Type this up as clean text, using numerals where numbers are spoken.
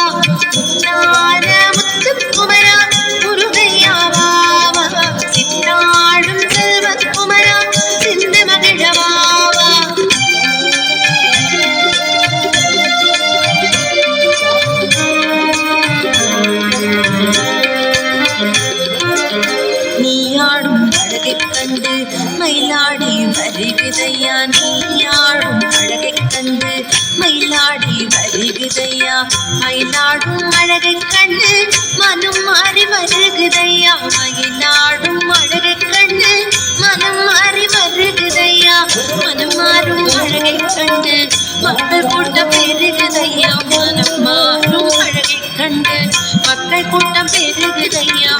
முன்னார முத்துக்குமரா முருகையா வாவா சின்னாடும் செல்வக்குமரா சிந்து மகிழவாவா நீயாடும் அழகை கண்டு மயிலாடி வருகுதையா நீயாடும் அழகை கண்டு மயிலாடி வருகுதையா மயிலாடும் அழகை கண்டு மனம் மாறி வருகுதையா மயிலாடும் அழகை கண்டு மனம் மாறி வருகுதையா மனம் மாறும் அழகை கண்டு மக்கள் கூட்டம் பெருகுதையா மனம் மாறும் அழகை கண்டு மக்கள் கூட்டம் பெருகுதையா